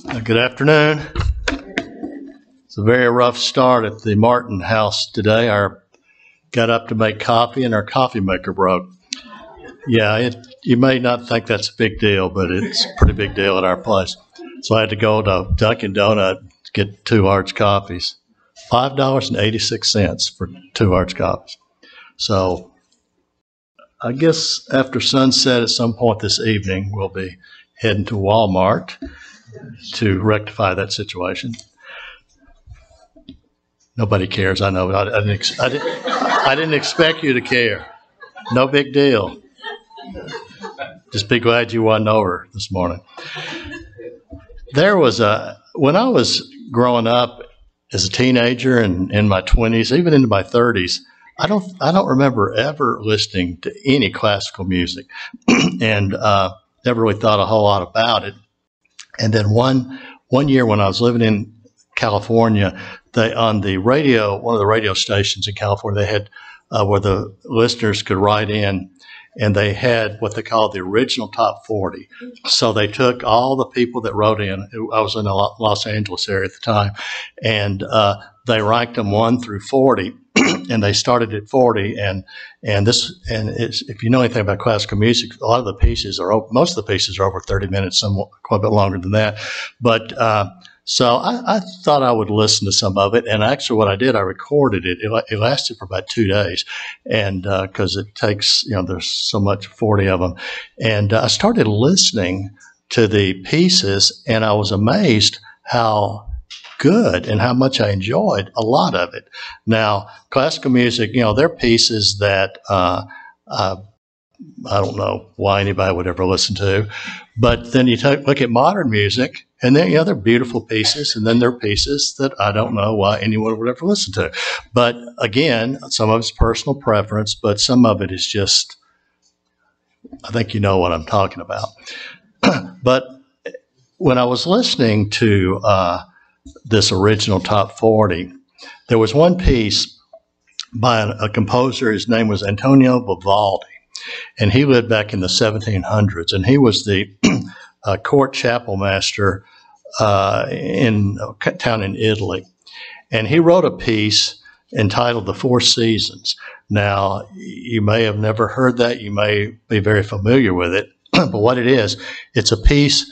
Good afternoon. It's a very rough start at the Martin house today. I got up to make coffee and our coffee maker broke. Yeah, you may not think that's a big deal, but it's a pretty big deal at our place. So I had to go to Dunkin' Donut to get 2 large coffees. $5.86 for 2 large coffees. So I guess after sunset at some point this evening, we'll be heading to Walmart to rectify that situation. Nobody cares, I know. I didn't expect you to care. No big deal. Just be glad you wasn't over this morning. When I was growing up as a teenager and in my 20s, even into my 30s, I don't remember ever listening to any classical music and never really thought a whole lot about it. And then one year when I was living in California, on the radio, one of the radio stations in California, they had where the listeners could write in, and they had what they called the original top 40. So they took all the people that wrote in. I was in the Los Angeles area at the time, and they ranked them 1 through 40. And they started at 40, and if you know anything about classical music, a lot of the pieces most of the pieces are over 30 minutes, quite a bit longer than that. But so I thought I would listen to some of it, and actually, what I did, I recorded it. It lasted for about 2 days, and because it takes, there's so much, 40 of them, and I started listening to the pieces, and I was amazed how good and how much I enjoyed a lot of it. Now, classical music, there are pieces that I don't know why anybody would ever listen to, but then you look at modern music, and then they're beautiful pieces, and then there are pieces that I don't know why anyone would ever listen to. But again, some of it's personal preference, but some of it is just, I think you know what I'm talking about. But when I was listening to this original top 40, there was one piece by a composer. His name was Antonio Vivaldi, and he lived back in the 1700s, and he was the court chapel master in a town in Italy. And he wrote a piece entitled The Four Seasons. Now, you may have never heard that. You may be very familiar with it. But what it is, it's a piece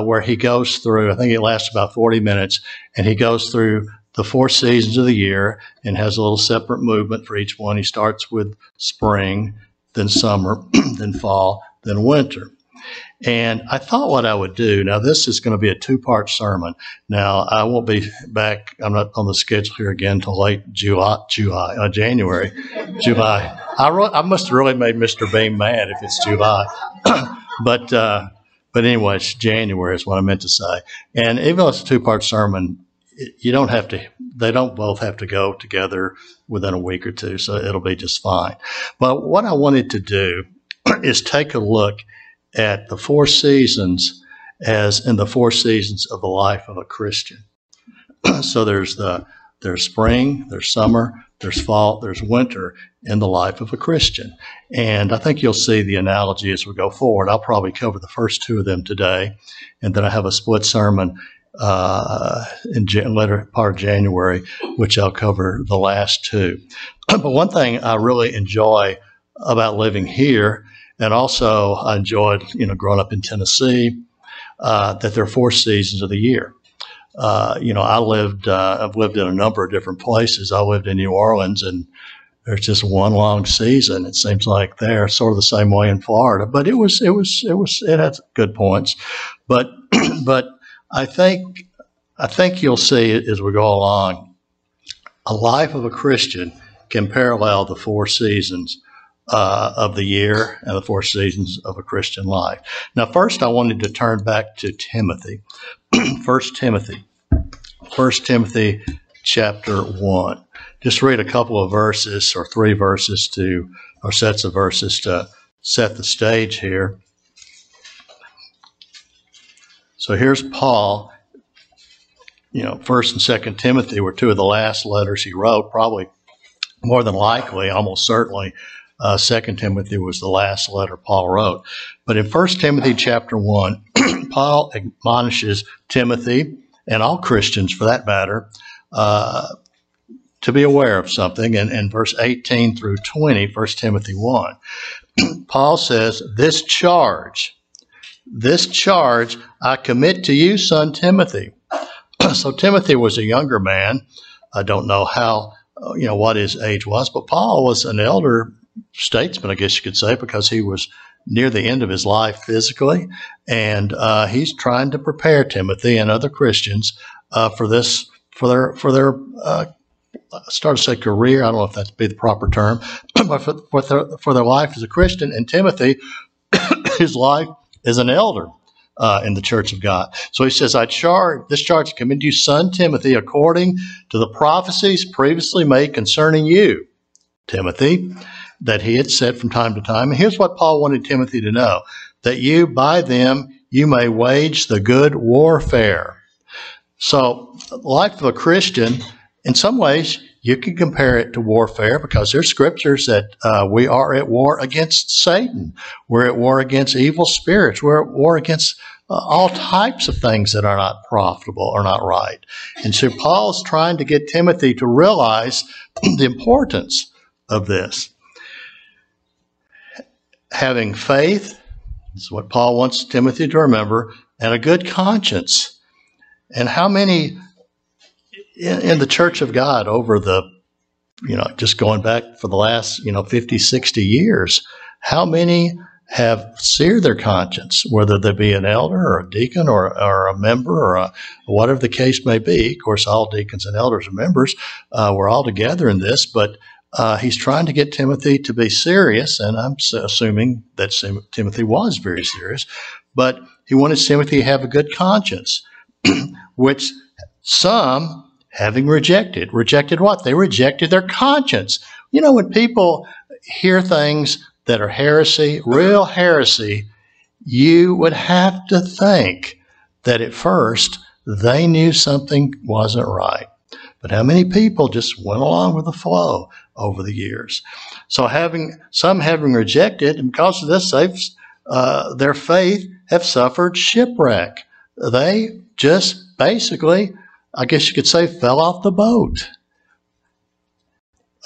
where he goes through, I think it lasts about 40 minutes, and he goes through the 4 seasons of the year and has a little separate movement for each one. He starts with spring, then summer, then fall, then winter. And I thought what I would do, now this is going to be a 2-part sermon. Now, I won't be back, I'm not on the schedule here again until late January. I must have really made Mr. Beam mad if it's July. But anyway, it's January is what I meant to say. And even though it's a 2-part sermon, they don't both have to go together within a week or two, so it'll be just fine. But what I wanted to do is take a look at the 4 seasons as in the 4 seasons of the life of a Christian. So there's spring, there's summer, there's fall, there's winter in the life of a Christian. And I think you'll see the analogy as we go forward. I'll probably cover the first 2 of them today, and then I have a split sermon in later part of January, which I'll cover the last 2. But one thing I really enjoy about living here, and also I enjoyed, growing up in Tennessee, that there are 4 seasons of the year. I've lived in a number of different places. I lived in New Orleans, and there's just one long season. It seems like they're sort of the same way in Florida, but it had good points. But I think you'll see as we go along, a life of a Christian can parallel the 4 seasons of the year and the 4 seasons of a Christian life. Now, first, I wanted to turn back to Timothy. 1 Timothy chapter 1. Just read a couple of verses or 3 verses or sets of verses to set the stage here. So here's Paul. 1st and 2nd Timothy were 2 of the last letters he wrote, probably more than likely, almost certainly, 2 Timothy was the last letter Paul wrote. But in 1 Timothy chapter 1, Paul admonishes Timothy, and all Christians for that matter, to be aware of something. And in verse 18 through 20, 1 Timothy 1, Paul says, this charge I commit to you, son Timothy. So Timothy was a younger man. I don't know how, what his age was, but Paul was an elder statesman, I guess you could say, because he was near the end of his life physically. And he's trying to prepare Timothy and other Christians for their start to say career. I don't know if that'd be the proper term, but for their life as a Christian. And Timothy, his life as an elder in the church of God. So he says, this charge I commend to you, son Timothy, according to the prophecies previously made concerning you, Timothy, that he had said from time to time. And here's what Paul wanted Timothy to know, that you, by them, you may wage the good warfare. So the life of a Christian, in some ways, you can compare it to warfare, because there's scriptures that we are at war against Satan. We're at war against evil spirits. We're at war against all types of things that are not profitable or not right. And so Paul's trying to get Timothy to realize the importance of this. Having faith is what Paul wants Timothy to remember, and a good conscience. And how many in the church of God over the, just going back for the last, 50, 60 years, how many have seared their conscience, whether they be an elder or a deacon or a member or whatever the case may be. Of course, all deacons and elders are members. We're all together in this, but he's trying to get Timothy to be serious, and I'm assuming that Timothy was very serious, but he wanted Timothy to have a good conscience, which some, having rejected what? They rejected their conscience. When people hear things that are heresy, real heresy, you would have to think that at first they knew something wasn't right. But how many people just went along with the flow over the years? So some having rejected, and because of this, their faith have suffered shipwreck. They just basically, I guess you could say, fell off the boat.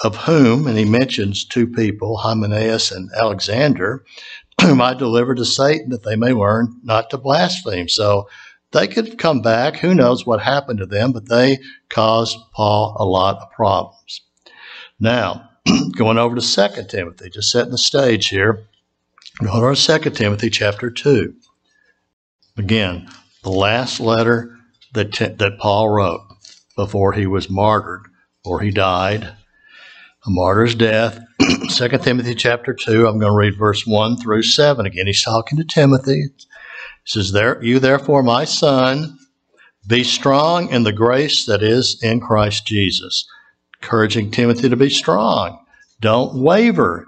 Of whom, and he mentions two people, Hymenaeus and Alexander, whom I delivered to Satan that they may learn not to blaspheme. So they could have come back. Who knows what happened to them, but they caused Paul a lot of problems. Now, going over to 2 Timothy, just setting the stage here. Going over to 2 Timothy chapter 2. Again, the last letter that Paul wrote before he was martyred, or he died, a martyr's death. 2 Timothy chapter 2, I'm going to read verse 1 through 7. Again, he's talking to Timothy. He says, you therefore, my son, be strong in the grace that is in Christ Jesus. Encouraging Timothy to be strong. Don't waver.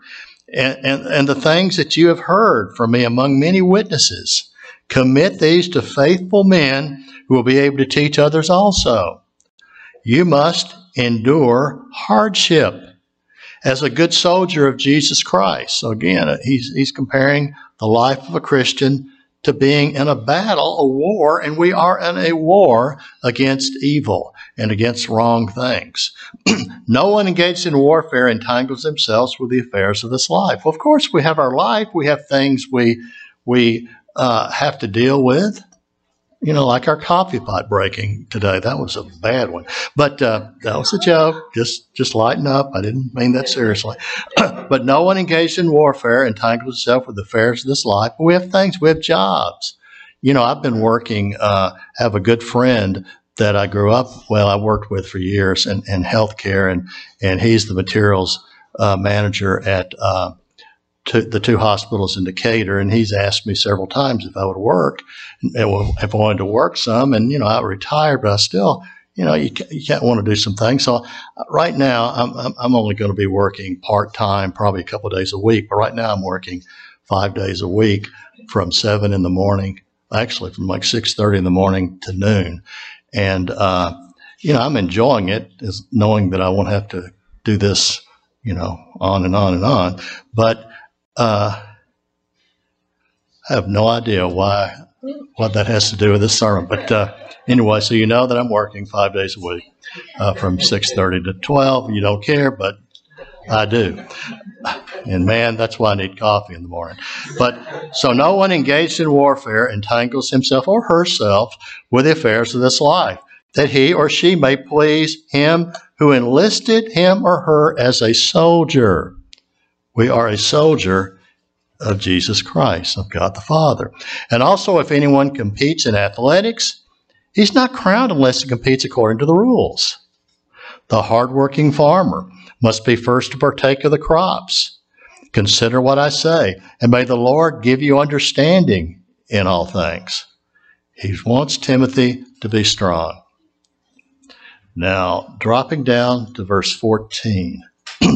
And the things that you have heard from me among many witnesses, commit these to faithful men who will be able to teach others also. You must endure hardship as a good soldier of Jesus Christ. So again, he's comparing the life of a Christian to being in a battle, a war, and we are in a war against evil and against wrong things. No one engaged in warfare entangles themselves with the affairs of this life. Well, of course, we have our life. We have things we have to deal with. Like our coffee pot breaking today. That was a bad one. But that was a joke. Just lighten up. I didn't mean that seriously. But no one engaged in warfare entangles himself with the affairs of this life. We have things. We have jobs. I've been working, have a good friend that I grew up, I worked with for years in healthcare, and he's the materials manager at the two hospitals in Decatur, and he's asked me several times if I would work, if I wanted to work some, and I retired, but I still, you can't want to do some things. So right now, I'm only going to be working part-time, probably a couple of days a week, but right now I'm working 5 days a week from 7 in the morning, actually from like 6:30 in the morning to noon, and I'm enjoying it, knowing that I won't have to do this on and on and on. But I have no idea what that has to do with this sermon. But anyway, so you know that I'm working 5 days a week from 6:30 to 12. You don't care, but I do. And man, that's why I need coffee in the morning. But so no one engaged in warfare entangles himself or herself with the affairs of this life, that he or she may please him who enlisted him or her as a soldier. We are a soldier of Jesus Christ, of God the Father. And also, if anyone competes in athletics, he's not crowned unless he competes according to the rules. The hardworking farmer must be first to partake of the crops. Consider what I say, and may the Lord give you understanding in all things. He wants Timothy to be strong. Now, dropping down to verse 14,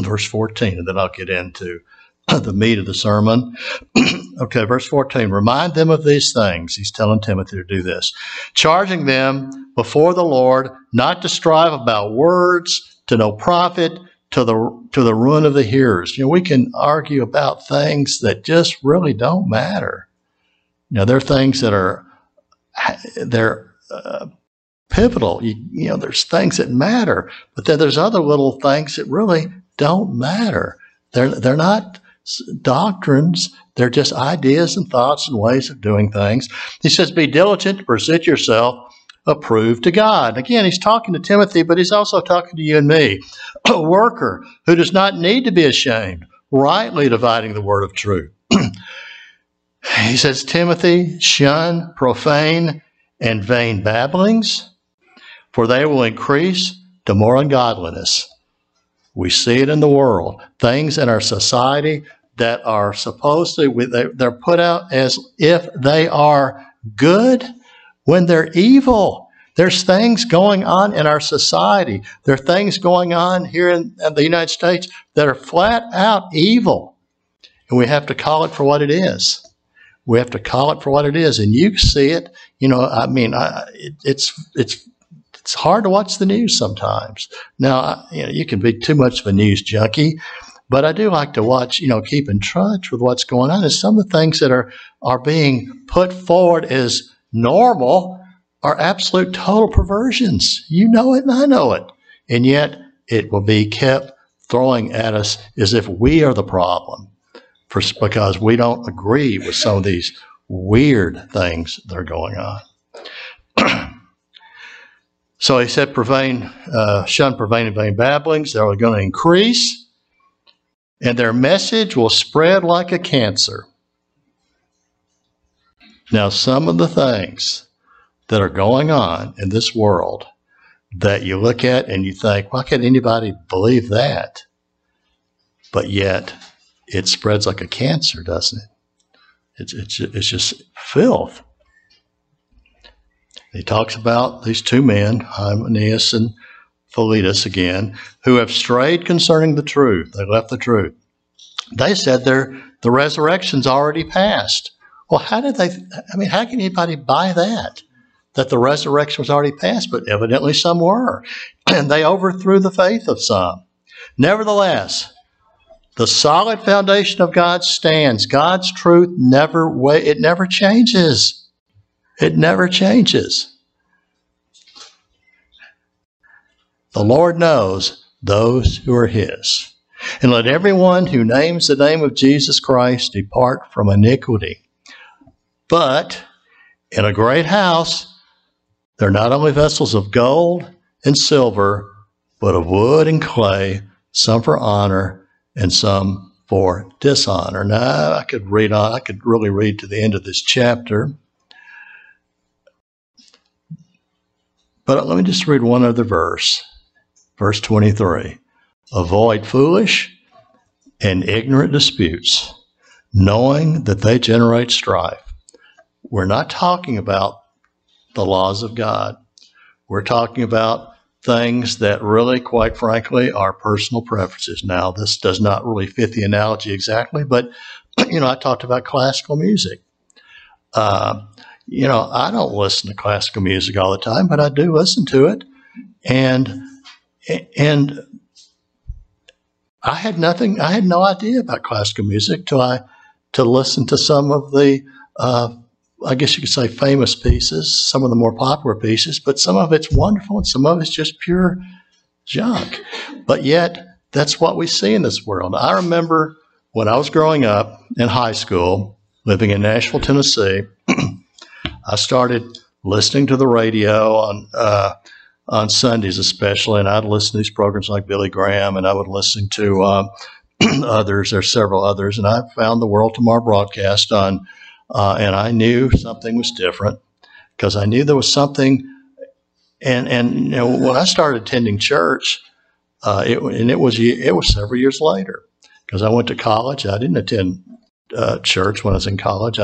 verse 14, and then I'll get into the meat of the sermon. Okay, verse 14, remind them of these things. He's telling Timothy to do this. Charging them before the Lord not to strive about words to no profit, to the ruin of the hearers. We can argue about things that just really don't matter. There are things that are pivotal. There's things that matter, but then there's other little things that really don't matter. They're not doctrines. They're just ideas and thoughts and ways of doing things. He says, be diligent to present yourself approved to God. Again, he's talking to Timothy, but he's also talking to you and me, a worker who does not need to be ashamed, rightly dividing the word of truth. He says, Timothy, shun profane and vain babblings, for they will increase to more ungodliness. We see it in the world. Things in our society that are supposed to, they're put out as if they are good when they're evil. There's things going on in our society. There are things going on here in the United States that are flat out evil. And we have to call it for what it is. We have to call it for what it is. And you see it, it's hard to watch the news sometimes. Now, you can be too much of a news junkie, but I do like to watch, keep in touch with what's going on. And some of the things that are being put forward as normal are absolute total perversions. You know it and I know it. And yet it will be kept throwing at us as if we are the problem because we don't agree with some of these weird things that are going on. So he said, shun profane and vain babblings. They're going to increase, and their message will spread like a cancer. Now, some of the things that are going on in this world that you look at and you think, why can't anybody believe that? But yet, it spreads like a cancer, doesn't it? It's just filth. He talks about these two men, Hymenaeus and Philetus again, who have strayed concerning the truth. They left the truth. They said the resurrection's already passed. Well, how can anybody buy that the resurrection was already passed? But evidently some were. And they overthrew the faith of some. Nevertheless, the solid foundation of God stands. God's truth never changes. It never changes. The Lord knows those who are his. And let everyone who names the name of Jesus Christ depart from iniquity. But in a great house, they're not only vessels of gold and silver, but of wood and clay, some for honor and some for dishonor. Now, I could really read to the end of this chapter. But let me just read one other verse. Verse 23. Avoid foolish and ignorant disputes, knowing that they generate strife. We're not talking about the laws of God. We're talking about things that really, quite frankly, are personal preferences. Now, this does not really fit the analogy exactly, but, I talked about classical music. I don't listen to classical music all the time, but I do listen to it. And I had nothing. I had no idea about classical music to listen to some of the, I guess you could say, famous pieces, some of the more popular pieces. But some of it's wonderful, and some of it's just pure junk. But yet, that's what we see in this world. I remember when I was growing up in high school, living in Nashville, Tennessee. I started listening to the radio on Sundays especially, and I'd listen to these programs like Billy Graham, and I would listen to others. There's several others, and I found the World Tomorrow broadcast on, and I knew something was different because I knew there was something. And you know, when I started attending church, it was several years later because I went to college. I didn't attend church when I was in college.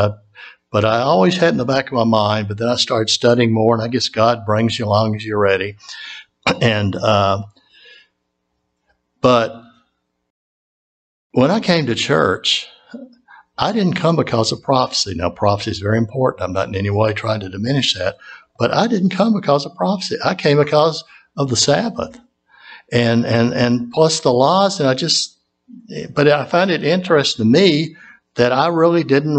But I always had in the back of my mind, but then I started studying more, and I guess God brings you along as you're ready. And but when I came to church, I didn't come because of prophecy. Now, prophecy is very important. I'm not in any way trying to diminish that. But I didn't come because of prophecy. I came because of the Sabbath and plus the laws. And but I find it interesting to me that I really didn't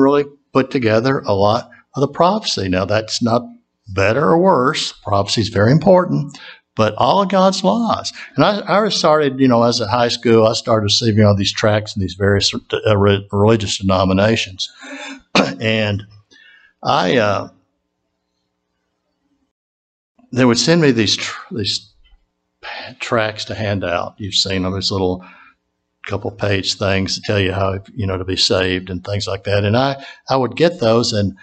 put together a lot of the prophecy. Now, that's not better or worse. Prophecy is very important, but all of God's laws. And I started, as a high school, I started receiving all these tracts in these various religious denominations. And they would send me these tracts to hand out. You've seen them, these little couple-page things to tell you how, to be saved and things like that. And I would get those, and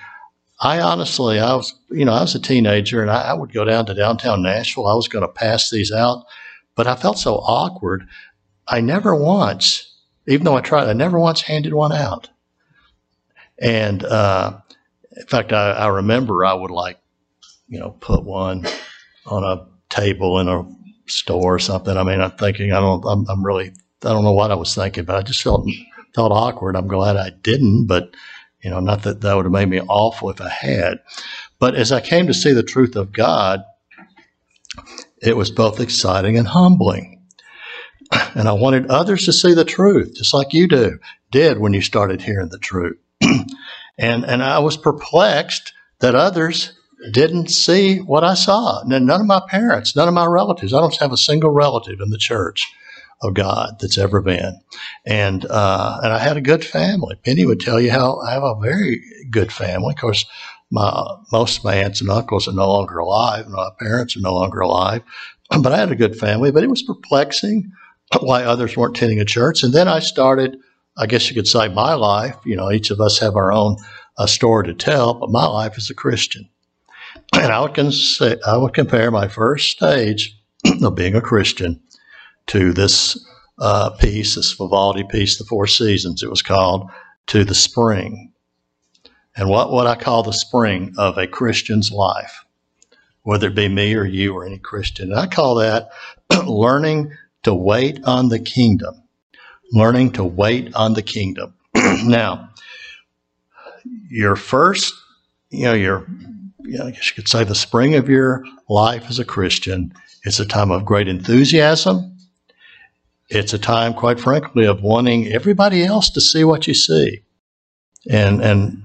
I honestly, I was a teenager, and I would go down to downtown Nashville. I was going to pass these out, but I felt so awkward. I never once, even though I tried, I never once handed one out. And in fact, I remember I would put one on a table in a store or something. I mean, I'm thinking, I don't know what I was thinking, but I just felt awkward. I'm glad I didn't, but not that would have made me awful if I had. But as I came to see the truth of God, it was both exciting and humbling. And I wanted others to see the truth, just like you did when you started hearing the truth. And I was perplexed that others didn't see what I saw. None of my parents, none of my relatives. I don't have a single relative in the church of God that's ever been. And I had a good family. Penny would tell you how I have a very good family. Of course, most of my aunts and uncles are no longer alive, and my parents are no longer alive. But I had a good family. But it was perplexing why others weren't attending a church. And then I started, I guess you could say, my life. Each of us have our own story to tell, but my life as a Christian. And I would compare my first stage of being a Christian to this piece, this Vivaldi piece, The Four Seasons, it was called, to the spring. And what would I call the spring of a Christian's life, whether it be me or you or any Christian? And I call that learning to wait on the kingdom. Learning to wait on the kingdom. Now, your first, I guess you could say the spring of your life as a Christian, it's a time of great enthusiasm. It's a time, quite frankly, of wanting everybody else to see what you see. And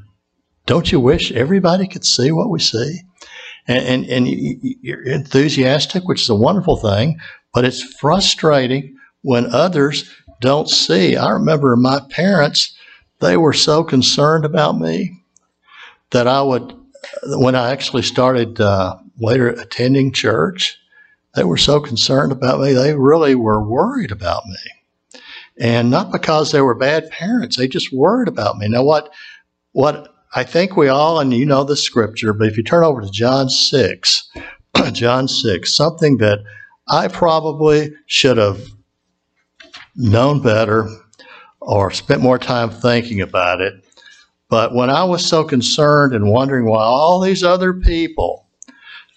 don't you wish everybody could see what we see? And you're enthusiastic, which is a wonderful thing, but it's frustrating when others don't see. I remember my parents, they were so concerned about me that when I actually started later attending church, they were so concerned about me. They really were worried about me. And not because they were bad parents. They just worried about me. Now, what I think we all, and you know the scripture, but if you turn over to John 6, John 6, something that I probably should have known better or spent more time thinking about it. But when I was so concerned and wondering why all these other people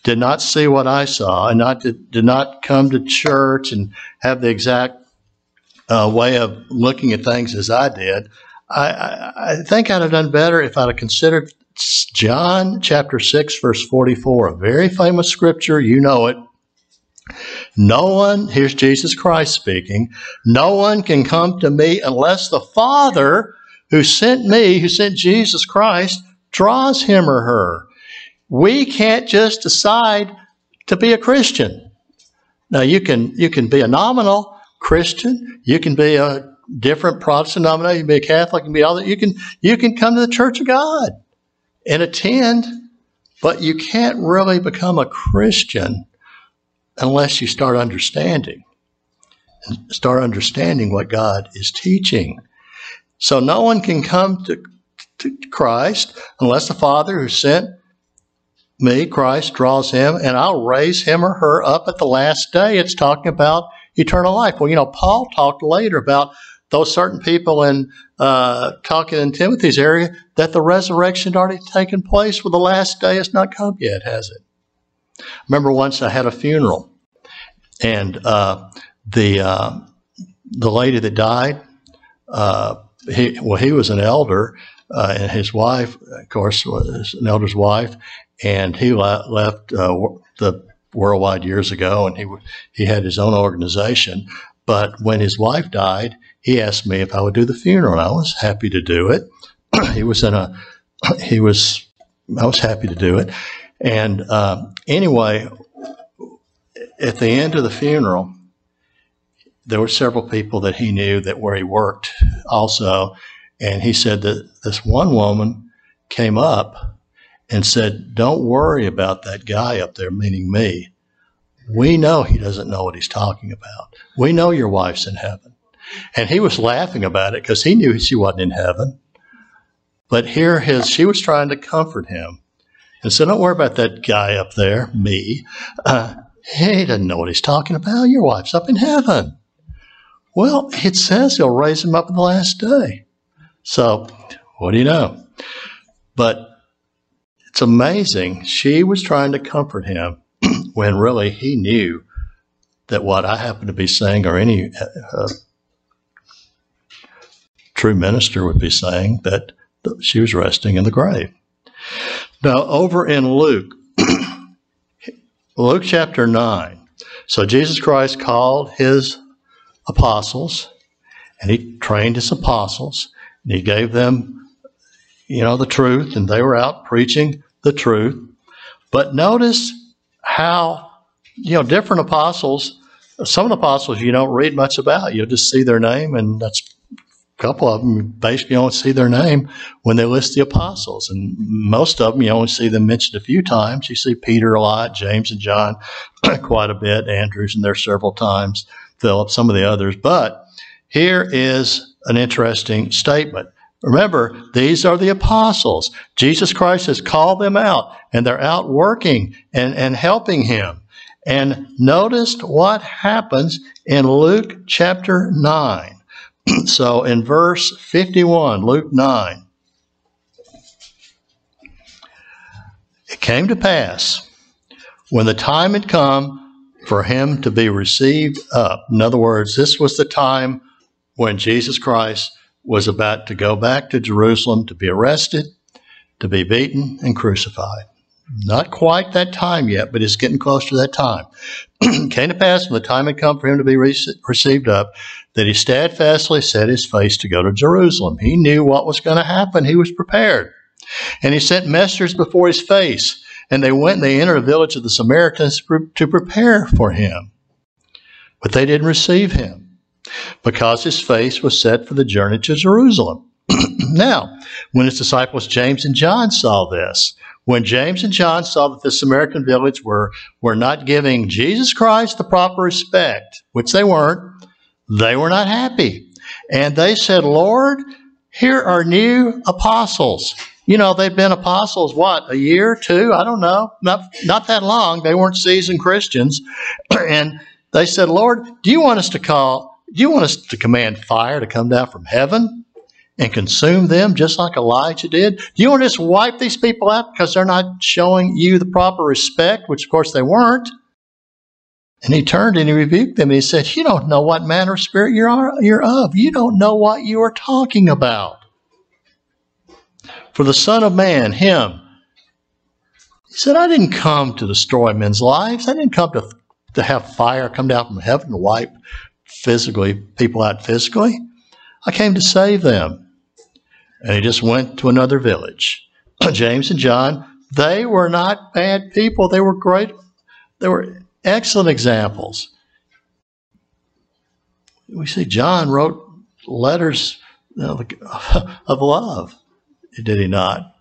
did not see what I saw and did not come to church and have the exact way of looking at things as I did, I think I'd have done better if I'd have considered John chapter 6, verse 44, a very famous scripture. You know it. No one, here's Jesus Christ speaking, no one can come to me unless the Father who sent me, who sent Jesus Christ, draws him or her. We can't just decide to be a Christian. Now, you can be a nominal Christian. You can be a different Protestant denomination. You can be a Catholic. You can be all that. You can come to the Church of God and attend, but you can't really become a Christian unless you start understanding what God is teaching. So no one can come to Christ unless the Father who sent me, Christ, draws him, and I'll raise him or her up at the last day. It's talking about eternal life. Well, Paul talked later about those certain people in talking in Timothy's area that the resurrection had already taken place. Well, the last day has not come yet, has it? Remember once I had a funeral, and the lady that died, he was an elder, and his wife, of course, was an elder's wife, and he left the Worldwide years ago, and he had his own organization. But when his wife died, he asked me if I would do the funeral, and I was happy to do it. I was happy to do it. And anyway, at the end of the funeral, there were several people that he knew that where he worked also. And he said that this one woman came up and said, "Don't worry about that guy up there," meaning me. "We know he doesn't know what he's talking about. We know your wife's in heaven." And he was laughing about it because he knew she wasn't in heaven. But she was trying to comfort him. And said, "Don't worry about that guy up there, me. He doesn't know what he's talking about. Your wife's up in heaven." Well, it says he'll raise him up in the last day. So, what do you know? But it's amazing. She was trying to comfort him when really he knew that what I happen to be saying, or any true minister would be saying, that she was resting in the grave. Now, over in Luke chapter 9, so Jesus Christ called his apostles, and he trained his apostles, and he gave them, the truth, and they were out preaching the truth. But notice how, different apostles, some of the apostles you don't read much about. You'll just see their name, and that's a couple of them, basically you only see their name when they list the apostles. And most of them, you only see them mentioned a few times. You see Peter a lot, James and John quite a bit, Andrew's in there several times, Philip, some of the others. But here is an interesting statement. Remember, these are the apostles. Jesus Christ has called them out, and they're out working and helping him. And notice what happens in Luke chapter 9. So in verse 51, Luke 9, it came to pass when the time had come for him to be received up. In other words, this was the time when Jesus Christ was about to go back to Jerusalem to be arrested, to be beaten, and crucified. Not quite that time yet, but it's getting close to that time. It came to pass when the time had come for him to be received up, that he steadfastly set his face to go to Jerusalem. He knew what was going to happen. He was prepared. And he sent messengers before his face, and they went and they entered a village of the Samaritans to prepare for him. But they didn't receive him, because his face was set for the journey to Jerusalem. Now, when his disciples James and John saw this, when James and John saw that the Samaritan village were not giving Jesus Christ the proper respect, which they weren't, they were not happy. And they said, "Lord, here are new apostles." They've been apostles, a year, two? I don't know. Not that long. They weren't seasoned Christians. And they said, "Lord, do you want us to command fire to come down from heaven and consume them just like Elijah did? Do you want to just wipe these people out because they're not showing you the proper respect?" Which, of course, they weren't. And he turned and he rebuked them. And he said, "You don't know what manner of spirit you're of. You don't know what you are talking about. For the Son of Man, him," he said, "I didn't come to destroy men's lives. I didn't come to to have fire come down from heaven to wipe people out physically. I came to save them. And he just went to another village. James and John, they were not bad people. They were great. They were excellent examples. We see John wrote letters of love, did he not?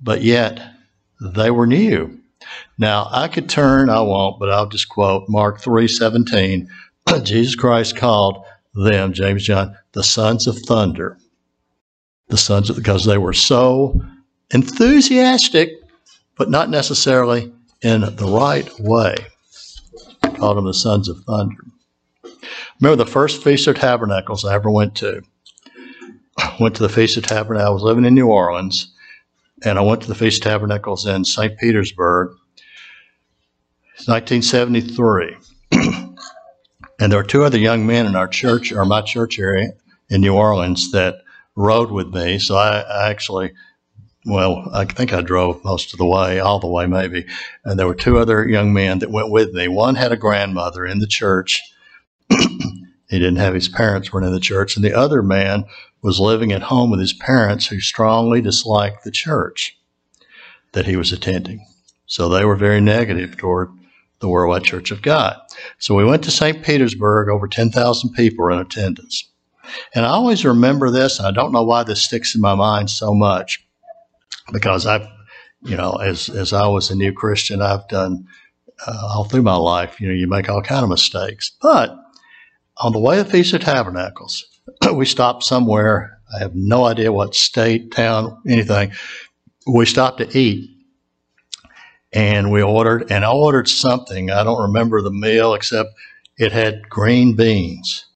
But yet, they were new. Now, I could turn, I won't, but I'll just quote Mark 3:17. Jesus Christ called them, James, John, the sons of thunder. Because they were so enthusiastic, but not necessarily in the right way. He called them the sons of thunder. Remember the first Feast of Tabernacles I ever went to. I went to the Feast of Tabernacles. I was living in New Orleans, and I went to the Feast of Tabernacles in St. Petersburg. It's 1973. And there were two other young men in our church, or my church area in New Orleans, that rode with me. So I actually, I think I drove most of the way, all the way maybe. And there were two other young men that went with me. One had a grandmother in the church. He didn't have his parents weren't in the church. And the other man was living at home with his parents who strongly disliked the church that he was attending. So they were very negative toward the Worldwide Church of God. So we went to St. Petersburg. Over 10,000 people were in attendance. And I always remember this, and I don't know why this sticks in my mind so much, because I've, as I was a new Christian, I've done all through my life, you make all kind of mistakes. But on the way to the Feast of Tabernacles, we stopped somewhere. I have no idea what state, town, anything. We stopped to eat, and I ordered something. I don't remember the meal, except it had green beans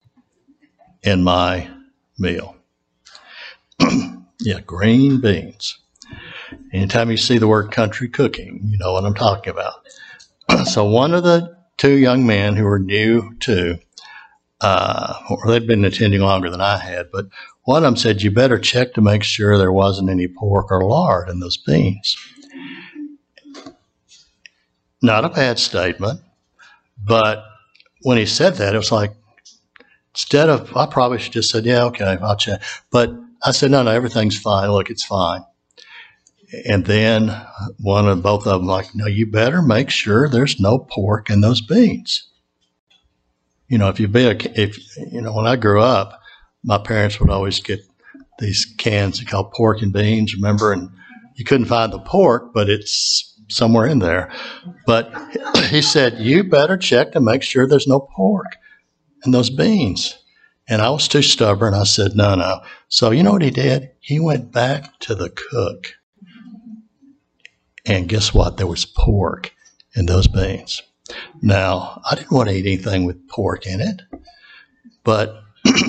in my meal. Yeah, green beans. Anytime you see the word country cooking, you know what I'm talking about. So one of the two young men who were new to, or they'd been attending longer than I had, but one of them said, you better check to make sure there wasn't any pork or lard in those beans. Not a bad statement, but when he said that, it was like, instead of, I probably should just said, yeah, okay, I'll check. But I said, no, everything's fine. Look, it's fine. And then both of them like, no, you better make sure there's no pork in those beans. When I grew up, my parents would always get these cans called pork and beans, remember? And you couldn't find the pork, but it's somewhere in there. But he said, you better check to make sure there's no pork in those beans. And I was too stubborn. I said, no. So you know what he did? He went back to the cook. And guess what? There was pork in those beans. Now, I didn't want to eat anything with pork in it, but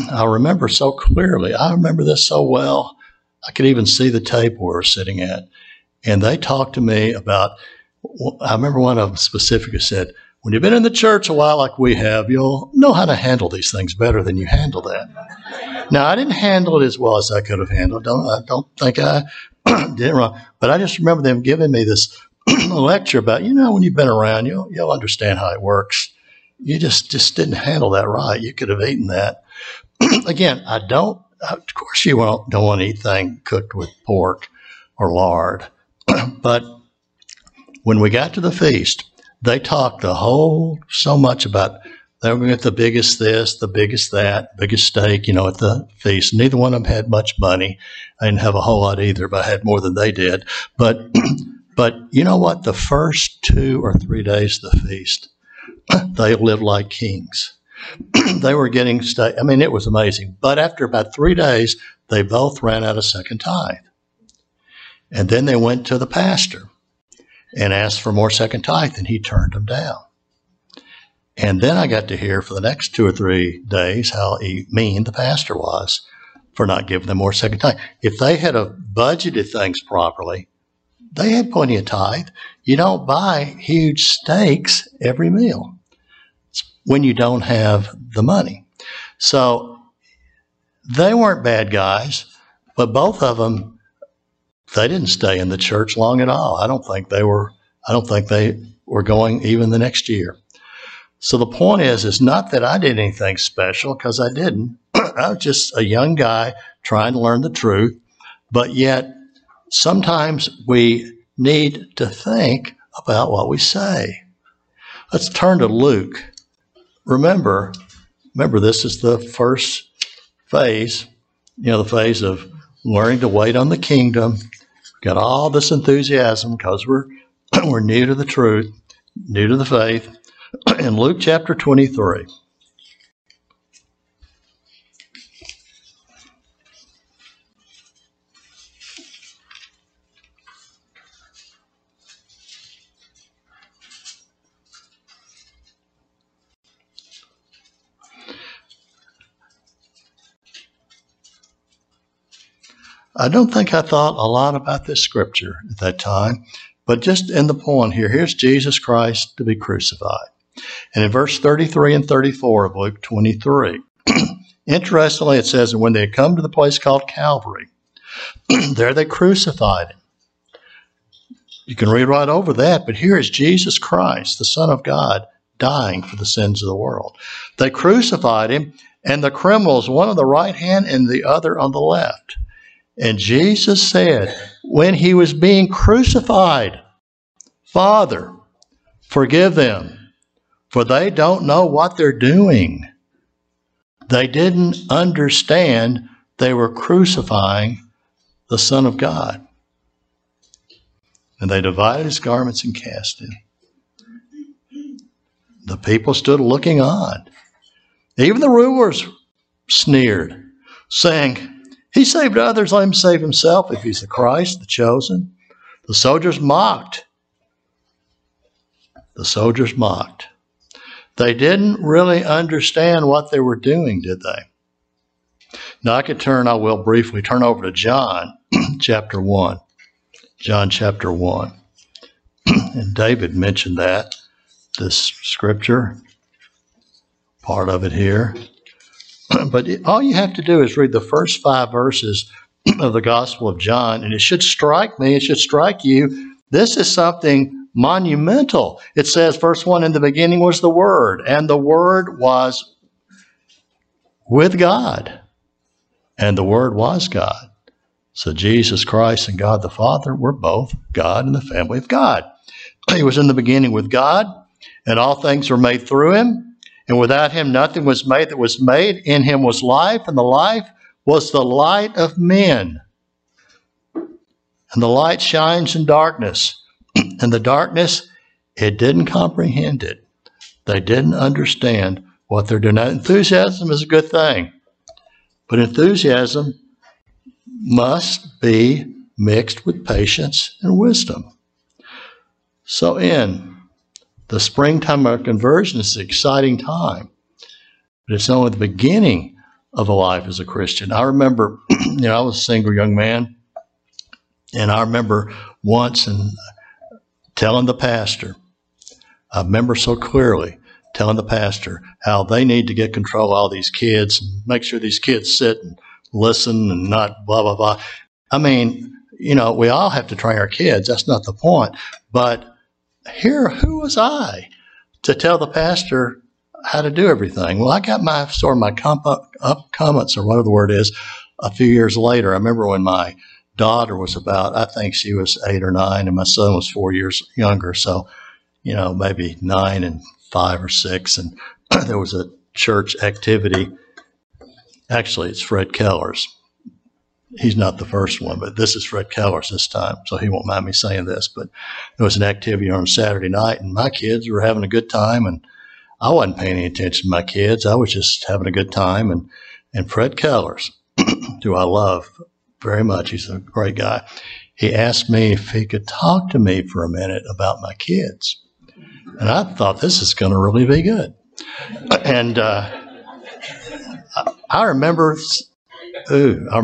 I remember so clearly. I remember this so well. I could even see the table we were sitting at. And they talked to me about, I remember one of them specifically said, when you've been in the church a while like we have, you'll know how to handle these things better than you handle that. Now, I didn't handle it as well as I could have handled. I don't think I did it wrong. But I just remember them giving me this lecture about, when you've been around, you'll understand how it works. You just didn't handle that right. You could have eaten that. Again, of course you don't want to eat things cooked with pork or lard. But when we got to the feast, they talked so much about they were going to get the biggest this, the biggest that, biggest steak, at the feast. Neither one of them had much money. I didn't have a whole lot either, but I had more than they did. But you know what? The first 2 or 3 days of the feast, they lived like kings. They were getting steak. I mean, it was amazing. But after about 3 days, they both ran out of second tithe. And then they went to the pastor and asked for more second tithe, and he turned them down. And then I got to hear for the next 2 or 3 days how mean the pastor was for not giving them more second tithe. If they had budgeted things properly, they had plenty of tithe. You don't buy huge steaks every meal when you don't have the money. So they weren't bad guys, but both of them, they didn't stay in the church long at all. I don't think they were going even the next year. So the point is not that I did anything special, because I didn't. I was just a young guy trying to learn the truth. But yet, sometimes we need to think about what we say. Let's turn to Luke. Remember, this is the first phase, the phase of learning to wait on the kingdom. Got all this enthusiasm because we're new to the truth, new to the faith. In Luke chapter 23. I don't think I thought a lot about this scripture at that time, but just in the point here, here's Jesus Christ to be crucified. And in verse 33 and 34 of Luke 23, interestingly, it says, and when they had come to the place called Calvary, there they crucified him. You can read right over that, but here is Jesus Christ, the Son of God, dying for the sins of the world. They crucified him, and the criminals, one on the right hand and the other on the left. And Jesus said, when he was being crucified, Father, forgive them, for they don't know what they're doing. They didn't understand they were crucifying the Son of God. And they divided his garments and cast him. The people stood looking on. Even the rulers sneered, saying, he saved others, let him save himself if he's the Christ, the chosen. The soldiers mocked. They didn't really understand what they were doing, did they? Now I will briefly turn over to John chapter 1. John chapter 1. And David mentioned this scripture, part of it here. But all you have to do is read the first 5 verses of the Gospel of John, and it should strike me, it should strike you, this is something monumental. It says, verse 1, in the beginning was the Word, and the Word was with God, and the Word was God. So Jesus Christ and God the Father were both God in the family of God. He was in the beginning with God, and all things were made through him. And without him, nothing was made that was made. In him was life, and the life was the light of men. And the light shines in darkness. And the darkness, it didn't comprehend it. They didn't understand what they're doing. Now, enthusiasm is a good thing. But enthusiasm must be mixed with patience and wisdom. So in the springtime of conversion is an exciting time, but it's only the beginning of a life as a Christian. I remember, I was a single young man, and I remember once telling the pastor, I remember so clearly telling the pastor how they need to get control of all these kids and make sure these kids sit and listen and not blah, blah, blah. I mean, we all have to train our kids. That's not the point. But here, who was I to tell the pastor how to do everything? Well, I got my comments, or whatever the word is, a few years later. I remember when my daughter was about, I think she was 8 or 9, and my son was 4 years younger. So, maybe 9 and 5 or 6. And there was a church activity. Actually, it's Fred Keller's. He's not the first one, but this is Fred Keller's this time, so he won't mind me saying this. But there was an activity on Saturday night, and my kids were having a good time, and I wasn't paying any attention to my kids. I was just having a good time. And Fred Keller's, who I love very much, he's a great guy, he asked me if he could talk to me for a minute about my kids. And I thought, this is going to really be good. And I remember... I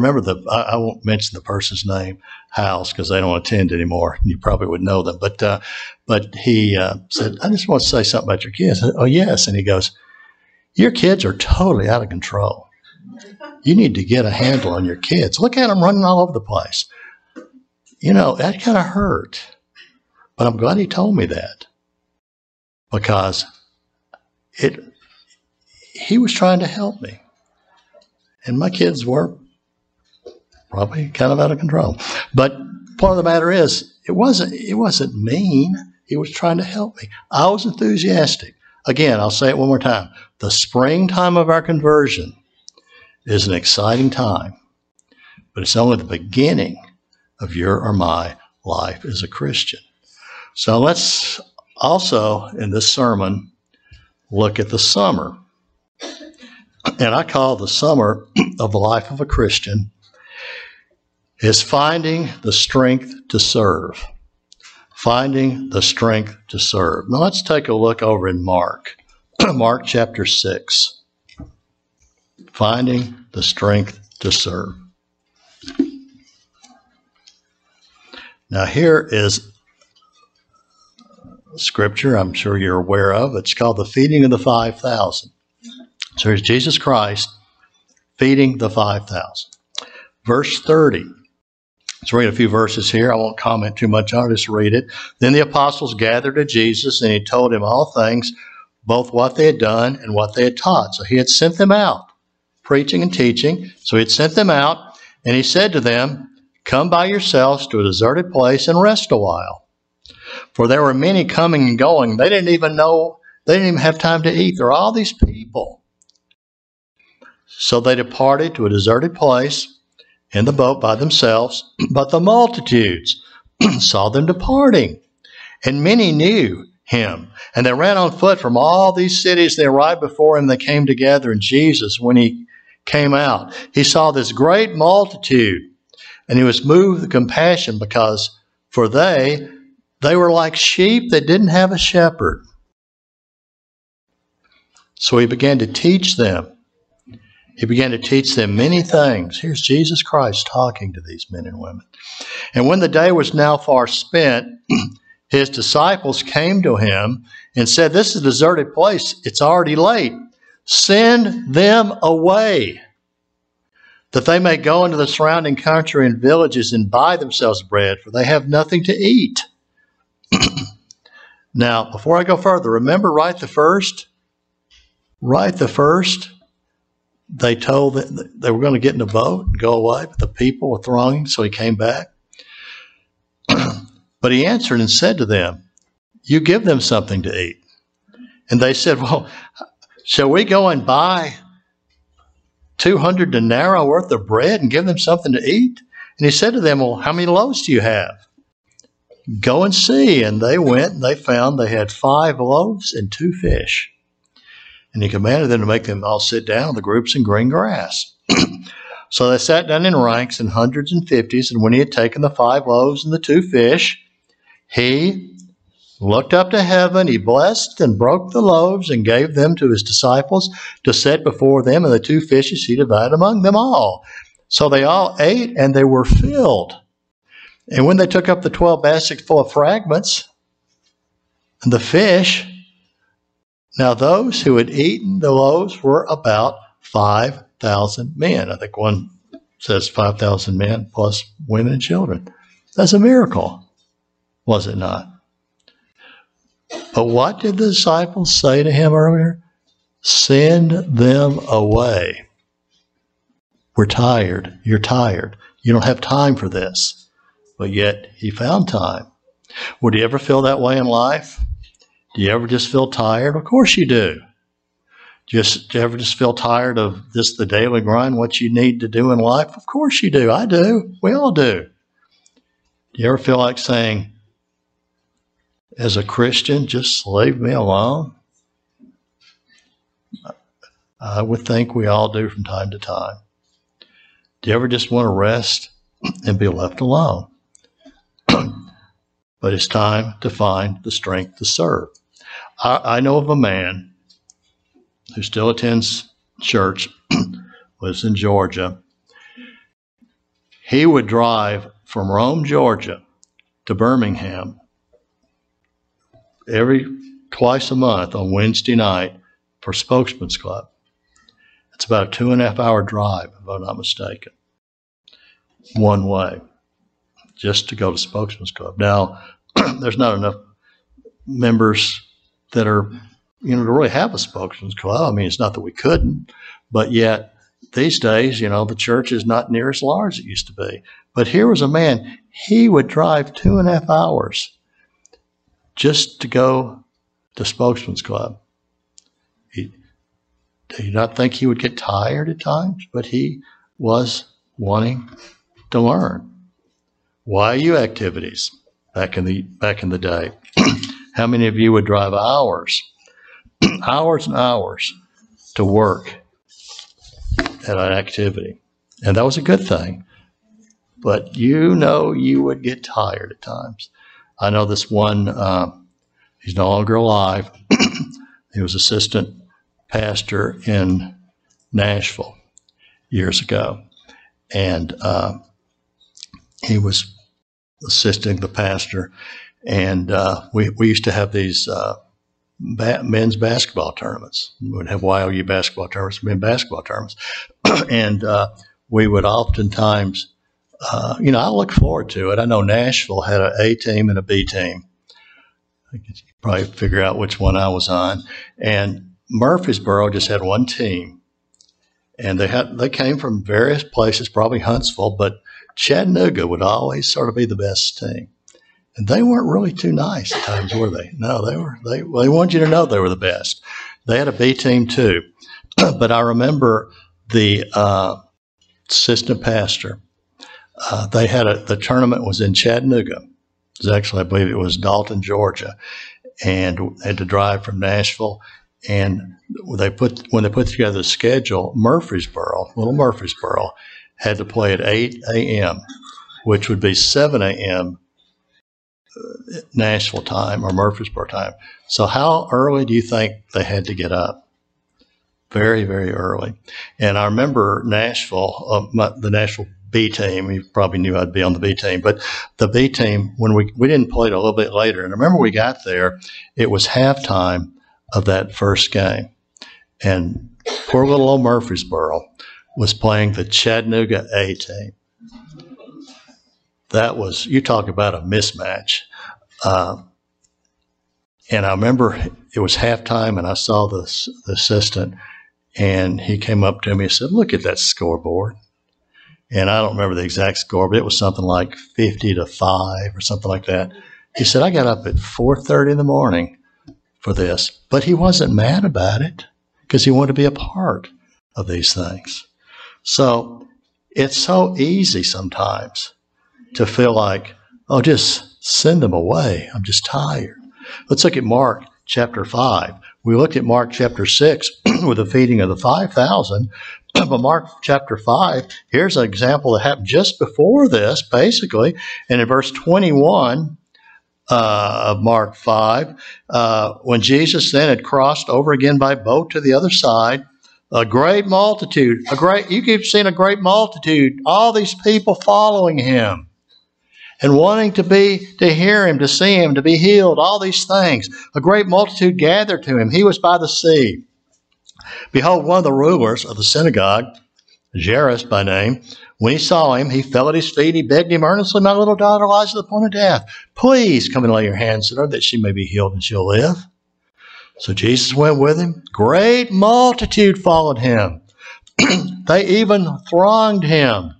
won't mention the person's name, house, because they don't attend anymore. You probably would know them. But he said, I just want to say something about your kids. I said, oh, yes. And he goes, your kids are totally out of control. You need to get a handle on your kids. Look at them running all over the place. That kind of hurt. But I'm glad he told me that, because he was trying to help me. And my kids were probably kind of out of control. But part of the matter is, it wasn't mean. He was trying to help me. I was enthusiastic. Again, I'll say it one more time. The springtime of our conversion is an exciting time, but it's only the beginning of your or my life as a Christian. So let's also, in this sermon, look at the summer. And I call the summer of the life of a Christian is finding the strength to serve. Finding the strength to serve. Now let's take a look over in Mark. Mark chapter 6. Finding the strength to serve. Now here is scripture I'm sure you're aware of. It's called the feeding of the 5,000. So here's Jesus Christ feeding the 5,000. Verse 30. Let's read a few verses here. I won't comment too much on it. Just read it. Then the apostles gathered to Jesus, and he told him all things, both what they had done and what they had taught. So he had sent them out, preaching and teaching. So he had sent them out, and he said to them, come by yourselves to a deserted place and rest a while. For there were many coming and going. They didn't even have time to eat. There are all these people. So they departed to a deserted place in the boat by themselves, but the multitudes saw them departing, and many knew him. And they ran on foot from all these cities. They arrived before him. They came together, and Jesus, when he came out, he saw this great multitude, and he was moved with compassion because for they were like sheep that didn't have a shepherd. So he began to teach them. He began to teach them many things. Here's Jesus Christ talking to these men and women. And when the day was now far spent, his disciples came to him and said, this is a deserted place. It's already late. Send them away, that they may go into the surrounding country and villages and buy themselves bread, for they have nothing to eat. Now, before I go further, remember right the first, they told that they were going to get in a boat and go away, but the people were thronging, so he came back. But he answered and said to them, you give them something to eat. And they said, well, shall we go and buy 200 denarii worth of bread and give them something to eat? And he said to them, well, how many loaves do you have? Go and see. And they went and they found they had 5 loaves and 2 fish. And he commanded them to make them all sit down in the groups in green grass. So they sat down in ranks in hundreds and fifties. And when he had taken the 5 loaves and the 2 fish, he looked up to heaven. He blessed and broke the loaves and gave them to his disciples to set before them. And the 2 fishes he divided among them all. So they all ate and they were filled. And when they took up the 12 baskets full of fragments and the fish, now those who had eaten the loaves were about 5,000 men. I think one says 5,000 men plus women and children. That's a miracle, was it not? But what did the disciples say to him earlier? Send them away. We're tired. You're tired. You don't have time for this. But yet he found time. Would you ever feel that way in life? Do you ever just feel tired? Of course you do. Do you ever just feel tired of just the daily grind, what you need to do in life? Of course you do. I do. We all do. Do you ever feel like saying, as a Christian, just leave me alone? I would think we all do from time to time. Do you ever just want to rest and be left alone? But it's time to find the strength to serve. I know of a man who still attends church, lives in Georgia. He would drive from Rome, Georgia to Birmingham twice a month on Wednesday night for Spokesman's Club. It's about a 2.5 hour drive, if I'm not mistaken, one way, just to go to Spokesman's Club. Now, there's not enough members that are to really have a spokesman's club. I mean, it's not that we couldn't, but yet these days, the church is not near as large as it used to be. But here was a man, he would drive 2.5 hours just to go to spokesman's club. Do you not think he would get tired at times? But he was wanting to learn. YU activities back in the day. How many of you would drive hours, hours and hours to work at an activity? And that was a good thing. But you would get tired at times. I know this one, he's no longer alive. He was assistant pastor in Nashville years ago. And he was assisting the pastor. And we used to have these men's basketball tournaments. We would have YOU basketball tournaments, men's basketball tournaments. And we would oftentimes, I look forward to it. I know Nashville had an A team and a B team. I could probably figure out which one I was on. And Murfreesboro just had one team. And they came from various places, probably Huntsville, but Chattanooga would always sort of be the best team. And they weren't really too nice at times, were they? No, they wanted you to know they were the best. They had a B team too. But I remember the assistant pastor. The tournament was in Chattanooga. It was actually, I believe it was Dalton, Georgia. And they had to drive from Nashville. And when they put together the schedule, little Murfreesboro, had to play at 8 a.m., which would be 7 a.m. Nashville time or Murfreesboro time. So how early do you think they had to get up? Very, very early. And I remember Nashville, the Nashville B team, you probably knew I'd be on the B team, but the B team, when we didn't play it a little bit later, and I remember we got there, it was halftime of that first game. And poor little old Murfreesboro was playing the Chattanooga A team. That was, you talk about a mismatch. And I remember it was halftime, and I saw the assistant, and he came up to me and said, "Look at that scoreboard." And I don't remember the exact score, but it was something like 50-5 or something like that. He said, "I got up at 4:30 in the morning for this." But he wasn't mad about it because he wanted to be a part of these things. So it's so easy sometimes to feel like, oh, just send them away. I'm just tired. Let's look at Mark chapter 5. We looked at Mark chapter 6 with the feeding of the 5,000. But Mark chapter 5, here's an example that happened just before this, basically. And in verse 21 of Mark 5, when Jesus then had crossed over again by boat to the other side, a great multitude, you keep seeing a great multitude, all these people following him and wanting to hear him, to see him, to be healed, all these things. A great multitude gathered to him. He was by the sea. Behold, one of the rulers of the synagogue, Jairus by name, when he saw him, he fell at his feet. He begged him earnestly, "My little daughter lies at the point of death. Please come and lay your hands on her that she may be healed and she'll live." So Jesus went with him. Great multitude followed him. They even thronged him.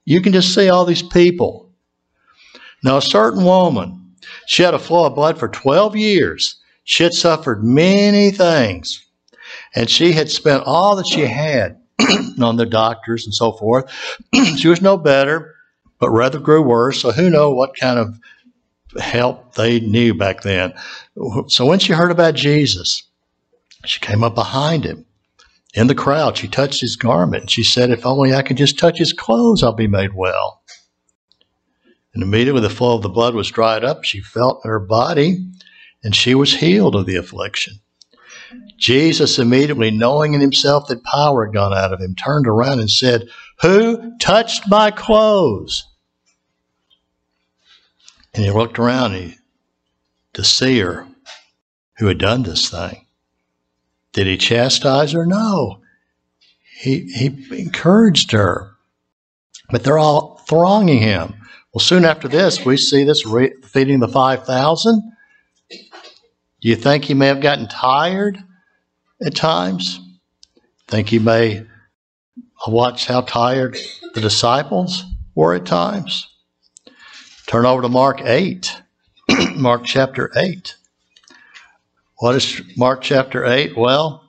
You can just see all these people. Now, a certain woman, she had a flow of blood for 12 years. She had suffered many things. And she had spent all that she had on the doctors and so forth. She was no better, but rather grew worse. So who knows what kind of help they knew back then. So when she heard about Jesus, she came up behind him. In the crowd, she touched his garment. And she said, "If only I could just touch his clothes, I'll be made well." And immediately the flow of the blood was dried up. She felt in her body, and she was healed of the affliction. Jesus, immediately knowing in himself that power had gone out of him, turned around and said, "Who touched my clothes?" And he looked around to see her who had done this thing. Did he chastise her? No. He encouraged her. But they're all thronging him. Well, soon after this, we see this feeding the 5,000. Do you think he may have gotten tired at times? Think he may have watched how tired the disciples were at times? Turn over to Mark 8. Mark chapter 8. What is Mark chapter 8? Well,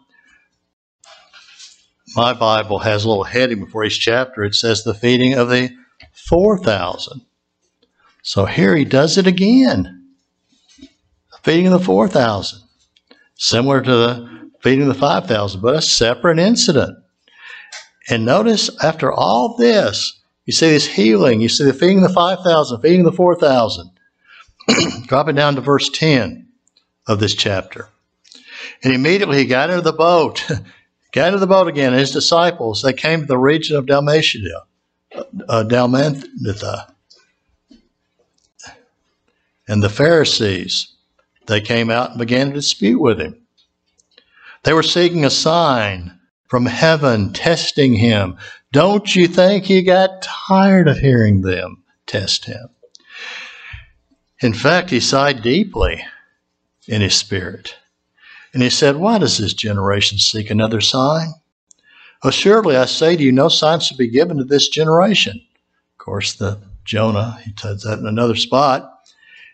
my Bible has a little heading before each chapter. It says the feeding of the 4,000. So here he does it again. The feeding of the 4,000. Similar to the feeding of the 5,000, but a separate incident. And notice after all this, you see this healing, you see the feeding of the 5,000, feeding of the 4,000. Dropping down to verse 10 of this chapter. And immediately he got into the boat. Got into the boat again, and his disciples, they came to the region of Dalmatia, Dalmanutha. And the Pharisees, they came out and began to dispute with him. They were seeking a sign from heaven, testing him. Don't you think he got tired of hearing them test him? In fact, he sighed deeply in his spirit. And he said, why does this generation seek another sign? Assuredly, I say to you, no sign shall be given to this generation. Of course, the Jonah, he said that in another spot.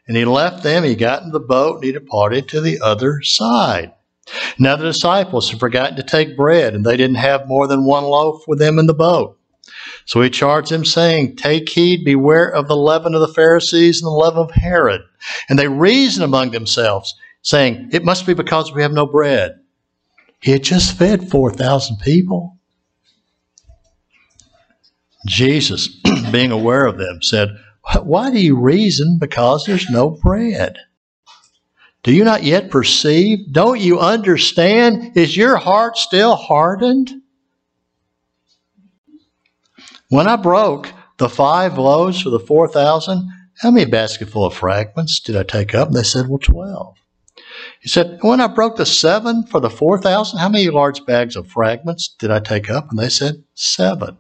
And he left them, he got in the boat, and he departed to the other side. Now the disciples had forgotten to take bread, and they didn't have more than one loaf with them in the boat. So he charged them, saying, take heed, beware of the leaven of the Pharisees and the leaven of Herod. And they reasoned among themselves, saying, it must be because we have no bread. He had just fed 4,000 people. Jesus, being aware of them, said, why do you reason because there's no bread? Do you not yet perceive? Don't you understand? Is your heart still hardened? When I broke the 5 loaves for the 4,000, how many basketful of fragments did I take up? And they said, well, 12. He said, when I broke the 7 for the 4,000, how many large bags of fragments did I take up? And they said, 7.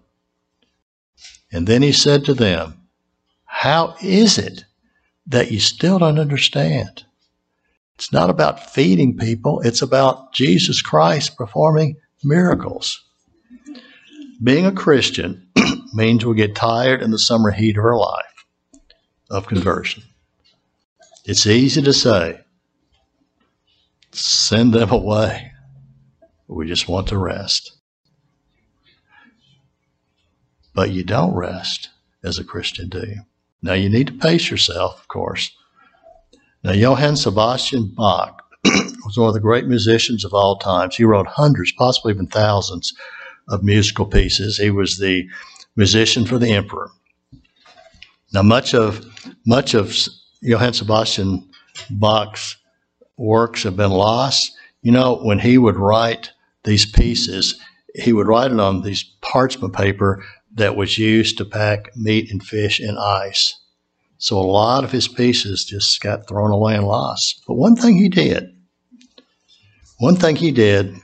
And then he said to them, how is it that you still don't understand? It's not about feeding people. It's about Jesus Christ performing miracles. Being a Christian means we get tired in the summer heat of our life of conversion. It's easy to say, send them away. We just want to rest. But you don't rest as a Christian, do you? Now, you need to pace yourself, of course. Now, Johann Sebastian Bach was one of the great musicians of all times. He wrote hundreds, possibly even thousands, of musical pieces. He was the musician for the emperor. Now, much of Johann Sebastian Bach's works have been lost. You know, when he would write these pieces, he would write it on these parchment paper that was used to pack meat and fish in ice. So a lot of his pieces just got thrown away and lost. But one thing he did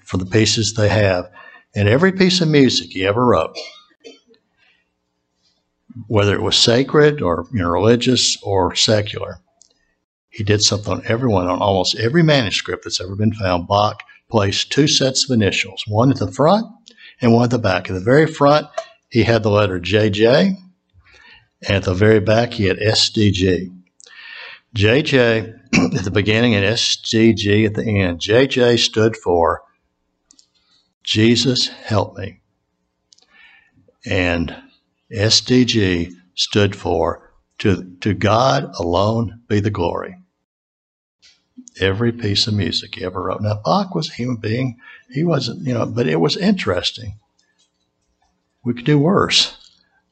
for the pieces they have, and every piece of music he ever wrote, whether it was sacred or religious or secular, he did something on everyone. On almost every manuscript that's ever been found, Bach placed 2 sets of initials, one at the front and one at the back. At the very front, he had the letter JJ, and at the very back, he had SDG. JJ at the beginning and SDG at the end. JJ stood for Jesus Help Me. And SDG stood for to God alone be the glory. Every piece of music he ever wrote. Now, Bach was a human being. He wasn't, but it was interesting. We could do worse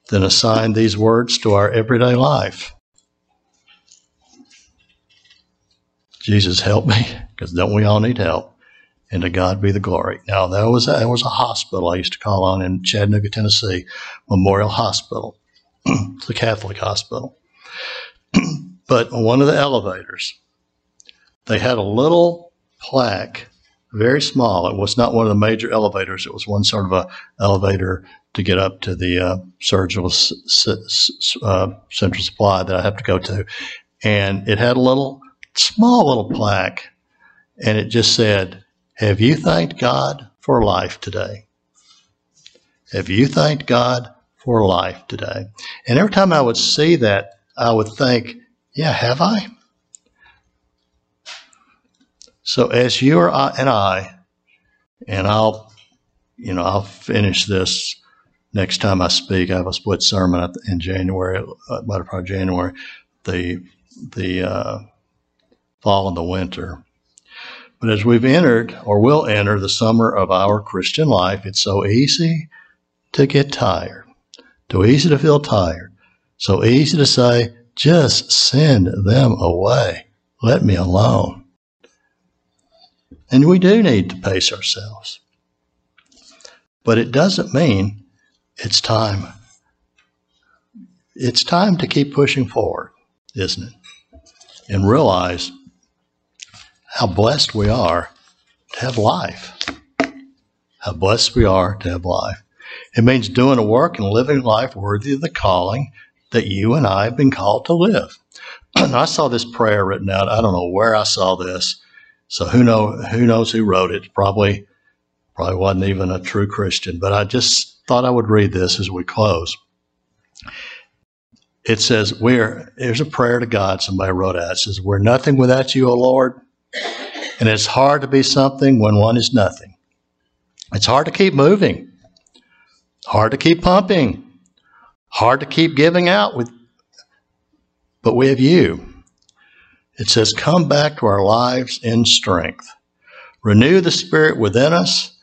than assign these words to our everyday life. Jesus help me, because don't we all need help? And to God be the glory. Now, there was a hospital I used to call on in Chattanooga, Tennessee, Memorial Hospital. It's a Catholic hospital. But on one of the elevators, they had a little plaque, very small. It was not one of the major elevators. It was one sort of a elevator to get up to the surgical central supply that I have to go to. And it had a small little plaque. and it just said, have you thanked God for life today? Have you thanked God for life today? And every time I would see that, I would think, yeah, have I? So as you and I, and I'll finish this next time I speak. I have a split sermon in January, latter part of January, the fall and the winter. But as we've entered, or will enter, the summer of our Christian life, it's so easy to get tired, so easy to feel tired, so easy to say, just send them away. Let me alone. And we do need to pace ourselves. But it doesn't mean it's time. It's time to keep pushing forward, isn't it? And realize how blessed we are to have life. How blessed we are to have life. It means doing a work and living life worthy of the calling that you and I have been called to live. I saw this prayer written out. I don't know where I saw this. So who knows who wrote it? Probably wasn't even a true Christian, but I just thought I would read this as we close. It says, here's a prayer to God somebody wrote out. It says, we're nothing without you, O Lord, and it's hard to be something when one is nothing. It's hard to keep moving, hard to keep pumping, hard to keep giving out, but we have you. It says, come back to our lives in strength. Renew the spirit within us.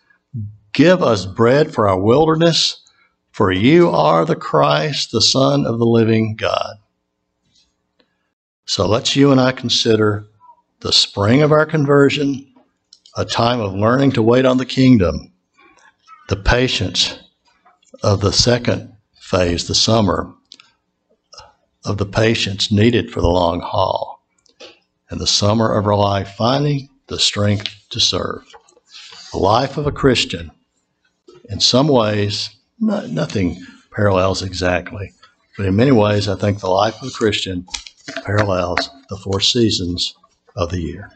Give us bread for our wilderness, for you are the Christ, the Son of the living God. So let's you and I consider the spring of our conversion, a time of learning to wait on the kingdom, the patience of the second phase, the summer, of the patience needed for the long haul, and the summer of our life finding the strength to serve. The life of a Christian, in some ways, nothing parallels exactly, but in many ways, I think the life of a Christian parallels the 4 seasons of the year.